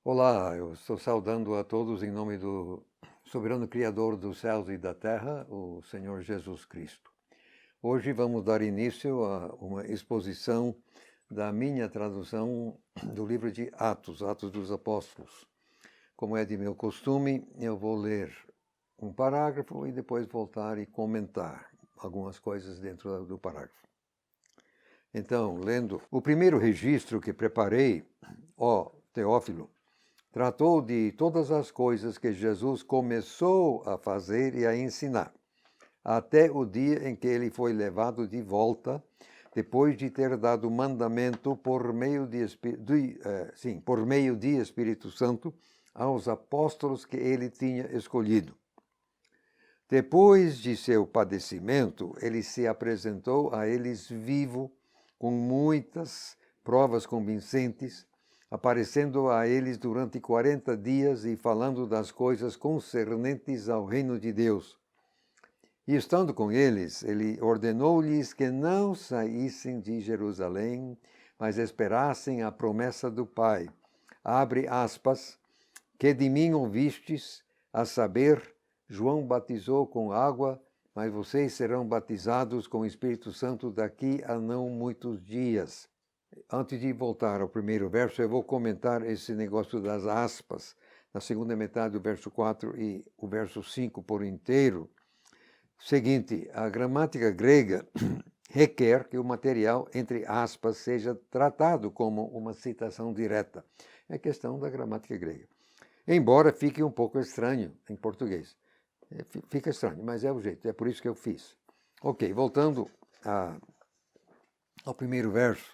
Olá, eu estou saudando a todos em nome do soberano Criador dos céus e da terra, o Senhor Jesus Cristo. Hoje vamos dar início a uma exposição da minha tradução do livro de Atos, Atos dos Apóstolos. Como é de meu costume, eu vou ler um parágrafo e depois voltar e comentar algumas coisas dentro do parágrafo. Então, lendo o primeiro registro que preparei, ó Teófilo, tratou de todas as coisas que Jesus começou a fazer e a ensinar, até o dia em que ele foi levado de volta, depois de ter dado mandamento por meio de Espírito Santo aos apóstolos que ele tinha escolhido. Depois de seu padecimento, ele se apresentou a eles vivo, com muitas provas convincentes, aparecendo a eles durante 40 dias e falando das coisas concernentes ao reino de Deus. E estando com eles, ele ordenou-lhes que não saíssem de Jerusalém, mas esperassem a promessa do Pai. Abre aspas, que de mim ouvistes, a saber, João batizou com água, mas vocês serão batizados com o Espírito Santo daqui a não muitos dias. Antes de voltar ao primeiro verso, eu vou comentar esse negócio das aspas, na segunda metade do verso 4 e o verso 5 por inteiro. Seguinte, a gramática grega requer que o material, entre aspas, seja tratado como uma citação direta. É questão da gramática grega. Embora fique um pouco estranho em português. Fica estranho, mas é o jeito, é por isso que eu fiz. Ok, voltando ao primeiro verso.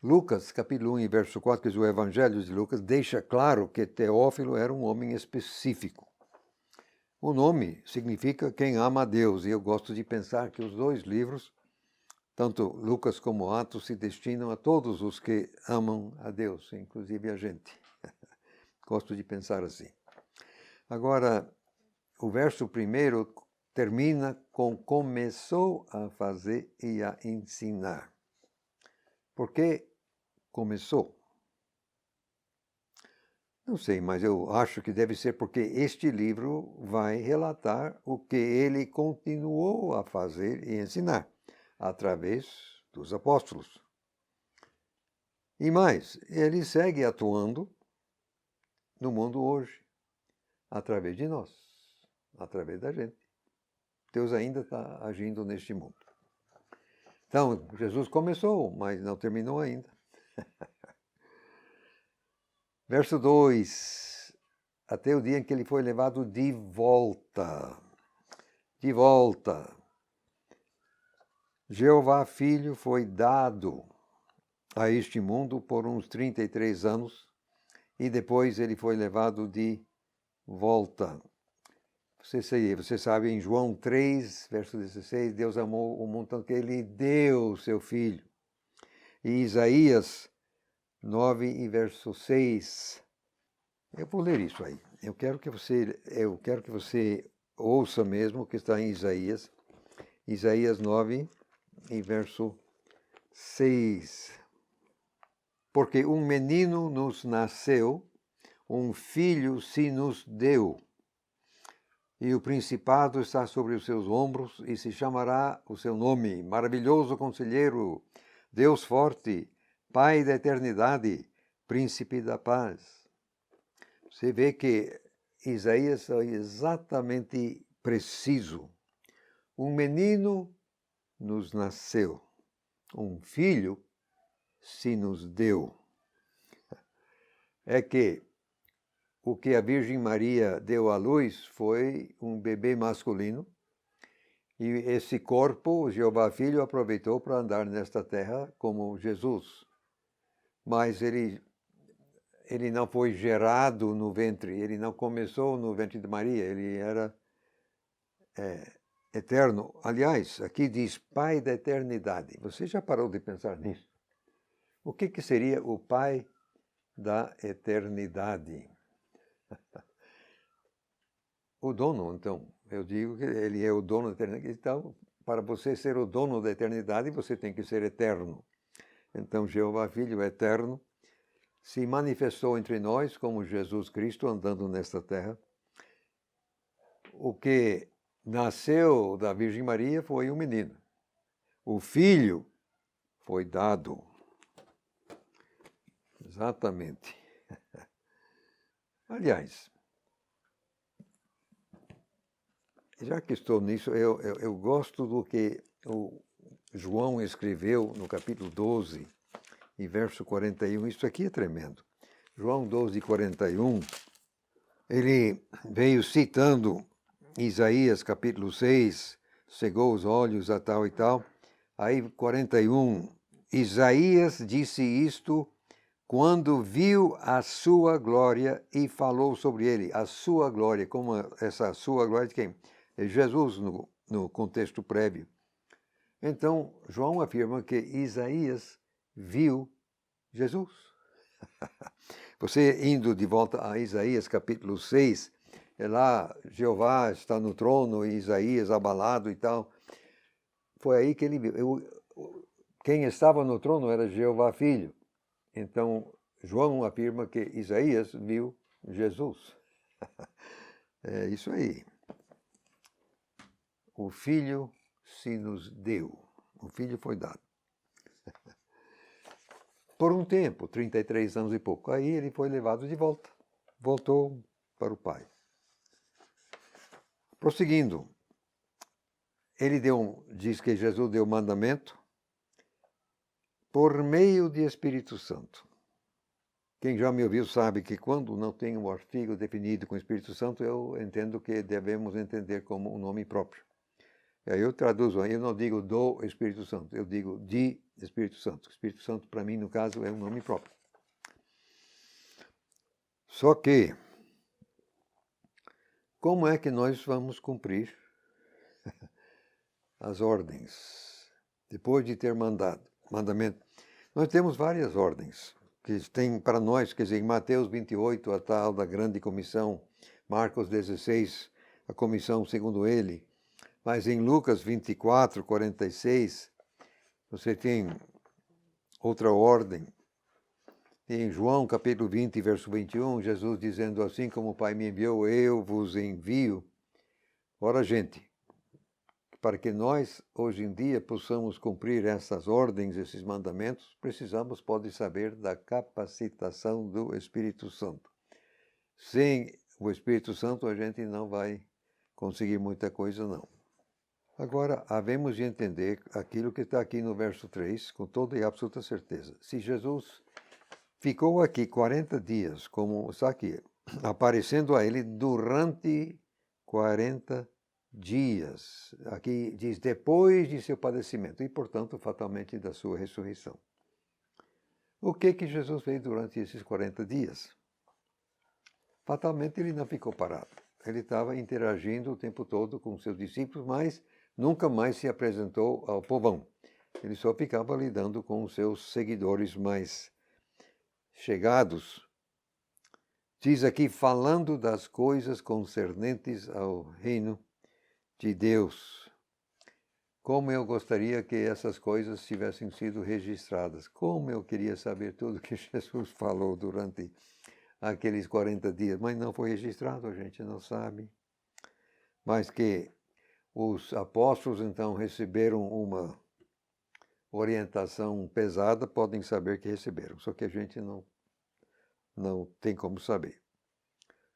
Lucas, capítulo 1 e verso 4, que é o Evangelho de Lucas, deixa claro que Teófilo era um homem específico. O nome significa quem ama a Deus, e eu gosto de pensar que os dois livros, tanto Lucas como Atos, se destinam a todos os que amam a Deus, inclusive a gente. Gosto de pensar assim. Agora, o verso primeiro termina com começou a fazer e a ensinar. Por que começou? Não sei, mas eu acho que deve ser porque este livro vai relatar o que ele continuou a fazer e ensinar, através dos apóstolos. E mais, ele segue atuando no mundo hoje, através de nós, através da gente. Deus ainda está agindo neste mundo. Então, Jesus começou, mas não terminou ainda. Verso 2, até o dia em que ele foi levado de volta. De volta. Jeová Filho foi dado a este mundo por uns 33 anos e depois ele foi levado de volta. Você sabe, em João 3, verso 16, Deus amou o mundo tanto que ele deu seu Filho. E Isaías 9 e verso 6. Eu vou ler isso aí. Eu quero que você ouça mesmo o que está em Isaías. Isaías 9 e verso 6. Porque um menino nos nasceu, um filho se nos deu, e o principado está sobre os seus ombros, e se chamará o seu nome, Maravilhoso Conselheiro, Deus Forte, Pai da Eternidade, Príncipe da Paz. Você vê que Isaías é exatamente preciso. Um menino nos nasceu, um filho se nos deu. É que o que a Virgem Maria deu à luz foi um bebê masculino, e esse corpo, Jeová Filho, aproveitou para andar nesta terra como Jesus. Mas ele não foi gerado no ventre, ele não começou no ventre de Maria, ele era eterno. Aliás, aqui diz Pai da Eternidade. Você já parou de pensar nisso? O que seria o Pai da Eternidade? O dono, então. Eu digo que ele é o dono da eternidade. Então, para você ser o dono da eternidade, você tem que ser eterno. Então, Jeová Filho é eterno, se manifestou entre nós como Jesus Cristo andando nesta terra. O que nasceu da Virgem Maria foi um menino. O filho foi dado. Exatamente. Aliás, já que estou nisso, eu gosto do que o João escreveu no capítulo 12, e verso 41. Isso aqui é tremendo. João 12, 41, ele veio citando Isaías capítulo 6, cegou os olhos a tal e tal. Aí 41, Isaías disse isto quando viu a sua glória e falou sobre ele. A sua glória, como essa sua glória de quem? É Jesus no contexto prévio. Então, João afirma que Isaías viu Jesus. Você indo de volta a Isaías capítulo 6, é lá, Jeová está no trono, e Isaías abalado e tal. Foi aí que ele viu. Quem estava no trono era Jeová Filho. Então, João afirma que Isaías viu Jesus. É isso aí. O Filho se nos deu. O Filho foi dado. Por um tempo, 33 anos e pouco. Aí ele foi levado de volta. Voltou para o Pai. Prosseguindo, ele diz que Jesus deu mandamento por meio de Espírito Santo. Quem já me ouviu sabe que quando não tem um artigo definido com Espírito Santo, eu entendo que devemos entender como um nome próprio. E aí eu traduzo, eu não digo do Espírito Santo, eu digo de Espírito Santo. Espírito Santo, para mim, no caso, é um nome próprio. Só que, como é que nós vamos cumprir as ordens? Depois de ter mandamento. Nós temos várias ordens que tem para nós, quer dizer, em Mateus 28, a tal da grande comissão, Marcos 16, a comissão segundo ele, mas em Lucas 24, 46, você tem outra ordem. Em João capítulo 20, verso 21, Jesus dizendo assim, como o Pai me enviou, eu vos envio. Ora, gente, para que nós, hoje em dia, possamos cumprir essas ordens, esses mandamentos, precisamos, pode saber, da capacitação do Espírito Santo. Sem o Espírito Santo, a gente não vai conseguir muita coisa, não. Agora, havemos de entender aquilo que está aqui no verso 3, com toda e absoluta certeza. Se Jesus ficou aqui 40 dias, como está aqui, aparecendo a ele durante 40 dias. Aqui diz depois de seu padecimento e, portanto, fatalmente da sua ressurreição. O que Jesus fez durante esses 40 dias? Fatalmente ele não ficou parado. Ele estava interagindo o tempo todo com seus discípulos, mas nunca mais se apresentou ao povão. Ele só ficava lidando com os seus seguidores mais chegados. Diz aqui, falando das coisas concernentes ao reino de Deus. Como eu gostaria que essas coisas tivessem sido registradas. Como eu queria saber tudo que Jesus falou durante aqueles 40 dias. Mas não foi registrado, a gente não sabe. Mas que os apóstolos, então, receberam uma orientação pesada, podem saber que receberam. Só que a gente não tem como saber.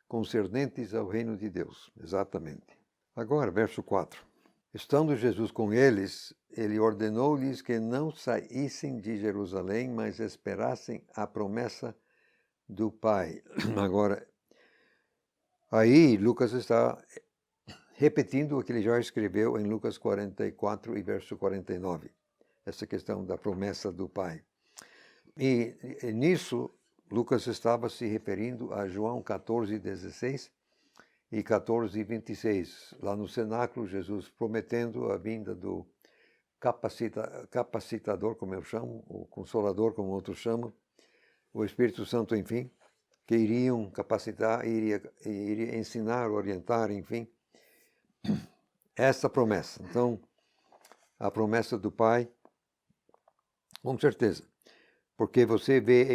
Concernentes ao reino de Deus, exatamente. Agora, verso 4. Estando Jesus com eles, ele ordenou-lhes que não saíssem de Jerusalém, mas esperassem a promessa do Pai. Agora, aí Lucas está repetindo o que ele já escreveu em Lucas 44 e verso 49. Essa questão da promessa do Pai. E nisso, Lucas estava se referindo a João 14, 16 e 14, 26. Lá no cenáculo, Jesus prometendo a vinda do capacitador, como eu chamo, o Consolador, como outros chamam, o Espírito Santo, enfim, que iriam capacitar, iria ensinar, orientar, enfim, essa promessa. Então, a promessa do Pai, com certeza. Porque você vê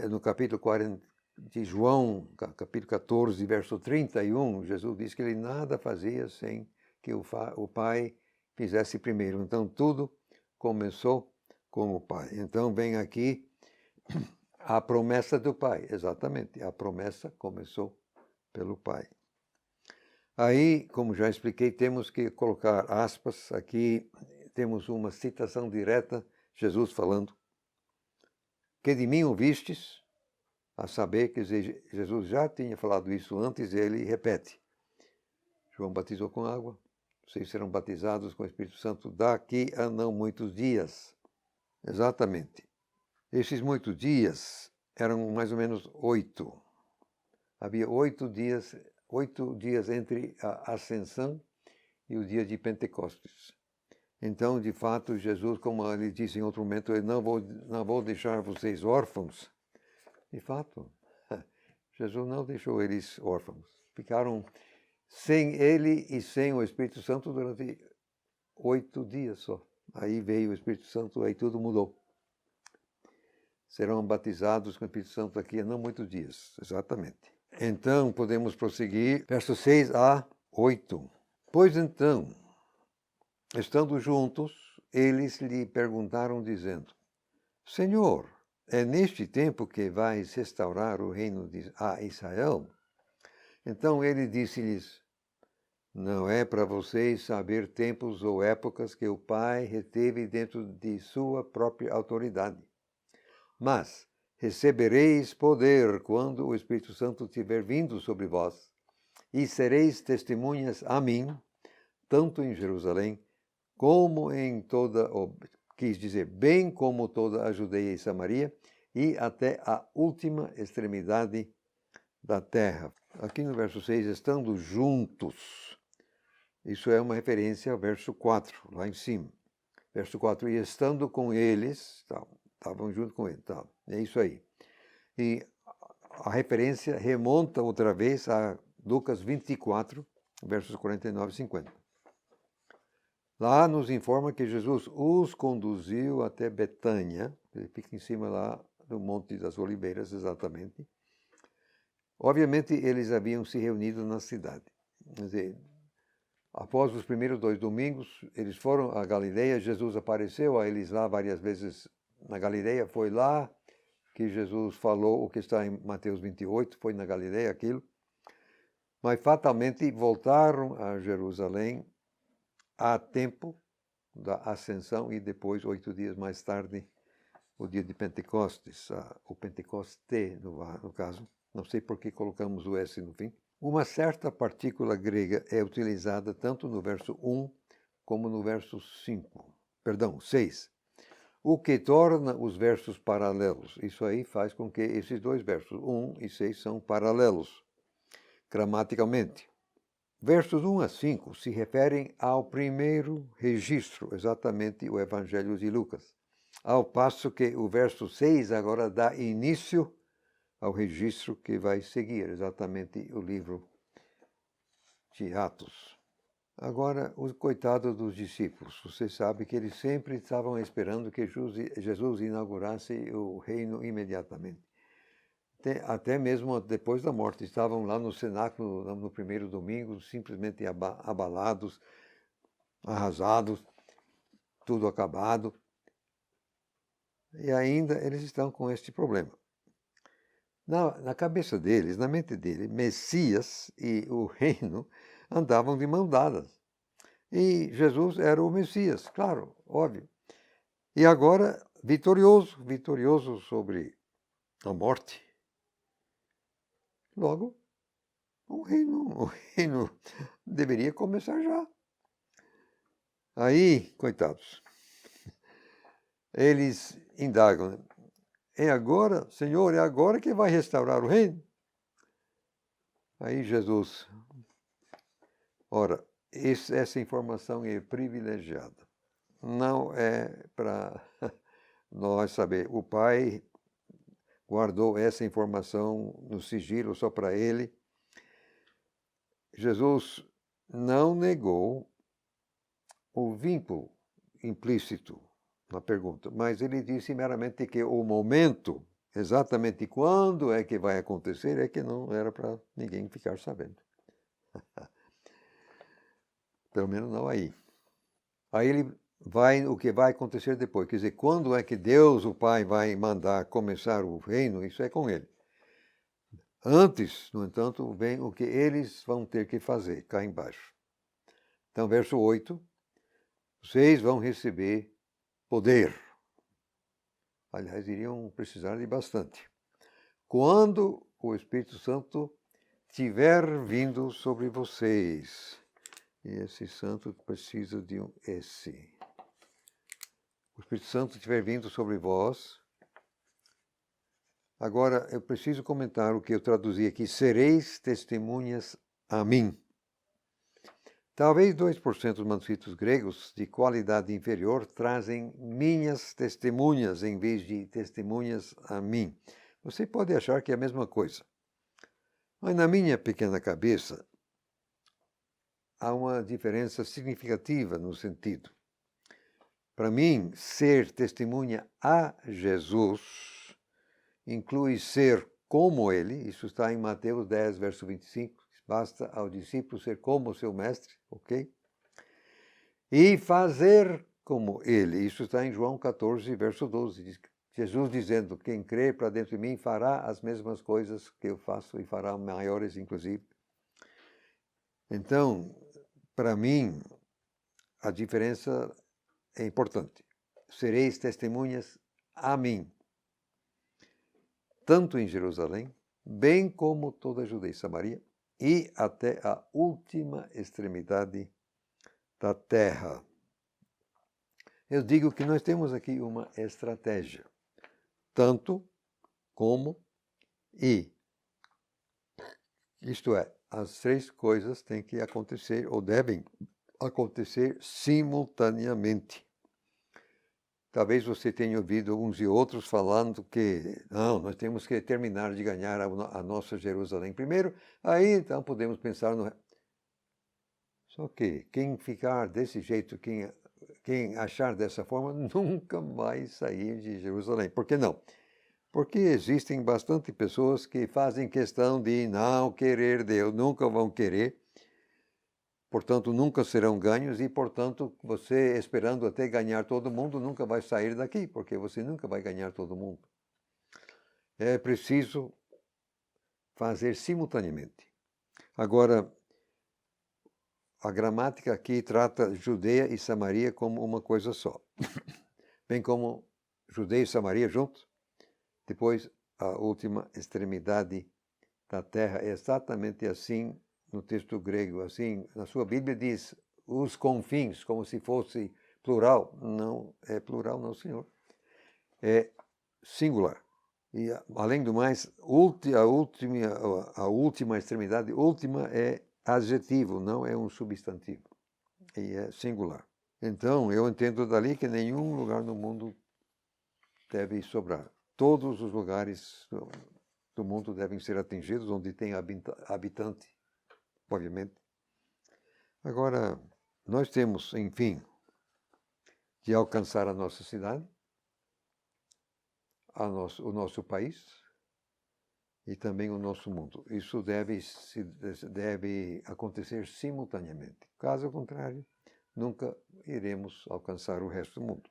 no capítulo 40 de João, capítulo 14, verso 31, Jesus diz que ele nada fazia sem que o Pai fizesse primeiro. Então, tudo começou com o Pai. Então, vem aqui a promessa do Pai. Exatamente, a promessa começou pelo Pai. Aí, como já expliquei, temos que colocar aspas. Aqui temos uma citação direta, Jesus falando. Que de mim ouvistes, a saber que Jesus já tinha falado isso antes, ele repete. João batizou com água, vocês serão batizados com o Espírito Santo daqui a não muitos dias. Exatamente. Esses muitos dias eram mais ou menos 8. Havia 8 dias entre a ascensão e o dia de Pentecostes. Então, de fato, Jesus, como ele disse em outro momento, eu não vou deixar vocês órfãos. De fato, Jesus não deixou eles órfãos. Ficaram sem ele e sem o Espírito Santo durante 8 dias só. Aí veio o Espírito Santo, aí tudo mudou. Serão batizados com o Espírito Santo daqui a não muitos dias. Exatamente. Então, podemos prosseguir. Versos 6 a 8. Pois então, estando juntos, eles lhe perguntaram, dizendo, Senhor, é neste tempo que vais restaurar o reino a Israel? Então ele disse-lhes, não é para vocês saber tempos ou épocas que o Pai reteve dentro de sua própria autoridade. Mas recebereis poder quando o Espírito Santo tiver vindo sobre vós, e sereis testemunhas a mim, tanto em Jerusalém, como em toda, quis dizer, bem como toda a Judeia e Samaria, e até a última extremidade da terra. Aqui no verso 6, estando juntos, isso é uma referência ao verso 4, lá em cima. Verso 4, e estando com eles, estavam junto com ele, é isso aí. E a referência remonta outra vez a Lucas 24, versos 49 e 50. Lá nos informa que Jesus os conduziu até Betânia, ele fica em cima lá do Monte das Oliveiras, exatamente. Obviamente, eles haviam se reunido na cidade. Quer dizer, após os primeiros 2 domingos, eles foram à Galileia, Jesus apareceu a eles lá várias vezes na Galileia, foi lá que Jesus falou o que está em Mateus 28, foi na Galileia aquilo. Mas fatalmente voltaram a Jerusalém a tempo da ascensão e depois, 8 dias mais tarde, o dia de Pentecostes, o Pentecoste, no caso. Não sei por que colocamos o S no fim. Uma certa partícula grega é utilizada tanto no verso 1 como no verso 6, o que torna os versos paralelos. Isso aí faz com que esses 2 versos, 1 e 6, são paralelos, gramaticalmente. Versos 1 a 5 se referem ao primeiro registro, exatamente o Evangelho de Lucas, ao passo que o verso 6 agora dá início ao registro que vai seguir, exatamente o livro de Atos. Agora, o coitado dos discípulos. Você sabe que eles sempre estavam esperando que Jesus inaugurasse o reino imediatamente. Até mesmo depois da morte, estavam lá no cenáculo no primeiro domingo, simplesmente abalados, arrasados, tudo acabado. E ainda eles estão com este problema. Na cabeça deles, na mente deles, Messias e o reino andavam de mão dadas. E Jesus era o Messias, claro, óbvio. E agora, vitorioso sobre a morte. Logo, o reino deveria começar já. Aí, coitados, eles indagam, é agora, Senhor, é agora que vai restaurar o reino? Aí Jesus, ora, essa informação é privilegiada. Não é para nós saber. O Pai guardou essa informação no sigilo só para ele. Jesus não negou o vínculo implícito uma pergunta. Mas ele disse meramente que o momento, exatamente quando é que vai acontecer, é que não era para ninguém ficar sabendo. Pelo menos não aí. Aí ele vai, o que vai acontecer depois. Quer dizer, quando é que Deus, o Pai, vai mandar começar o reino, isso é com ele. Antes, no entanto, vem o que eles vão ter que fazer, cá embaixo. Então, verso 8, vocês vão receber poder. Aliás, iriam precisar de bastante. Quando o Espírito Santo tiver vindo sobre vocês. E esse santo precisa de um S. O Espírito Santo tiver vindo sobre vós. Agora, eu preciso comentar o que eu traduzi aqui. Sereis testemunhas a mim. Talvez 2% dos manuscritos gregos de qualidade inferior trazem minhas testemunhas em vez de testemunhas a mim. Você pode achar que é a mesma coisa. Mas na minha pequena cabeça, há uma diferença significativa no sentido. Para mim, ser testemunha a Jesus inclui ser como ele, isso está em Mateus 10, verso 25, basta ao discípulo ser como o seu mestre, ok? E fazer como ele, isso está em João 14, verso 12, Jesus dizendo, quem crer para dentro de mim fará as mesmas coisas que eu faço e fará maiores, inclusive. Então, para mim, a diferença é importante. Sereis testemunhas a mim, tanto em Jerusalém, bem como toda a Judeia e Samaria, e até a última extremidade da terra. Eu digo que nós temos aqui uma estratégia, tanto como e. Isto é, as três coisas têm que acontecer, ou devem acontecer simultaneamente. Talvez você tenha ouvido uns e outros falando que, não, nós temos que terminar de ganhar a nossa Jerusalém primeiro, aí então podemos pensar no... Só que quem ficar desse jeito, quem achar dessa forma, nunca vai sair de Jerusalém. Por que não? Porque existem bastante pessoas que fazem questão de não querer Deus, nunca vão querer, portanto, nunca serão ganhos e, portanto, você esperando até ganhar todo mundo, nunca vai sair daqui, porque você nunca vai ganhar todo mundo. É preciso fazer simultaneamente. Agora, a gramática aqui trata Judeia e Samaria como uma coisa só. Bem como Judeia e Samaria juntos, depois a última extremidade da terra. É exatamente assim no texto grego, assim, na sua Bíblia diz os confins, como se fosse plural. Não é plural, não, senhor. É singular. E, além do mais, a última extremidade, última é adjetivo, não é um substantivo. E é singular. Então, eu entendo dali que nenhum lugar no mundo deve sobrar. Todos os lugares do mundo devem ser atingidos, onde tem habitante, obviamente. Agora, nós temos, enfim, de alcançar a nossa cidade, o nosso país e também o nosso mundo. Isso deve acontecer simultaneamente. Caso contrário, nunca iremos alcançar o resto do mundo.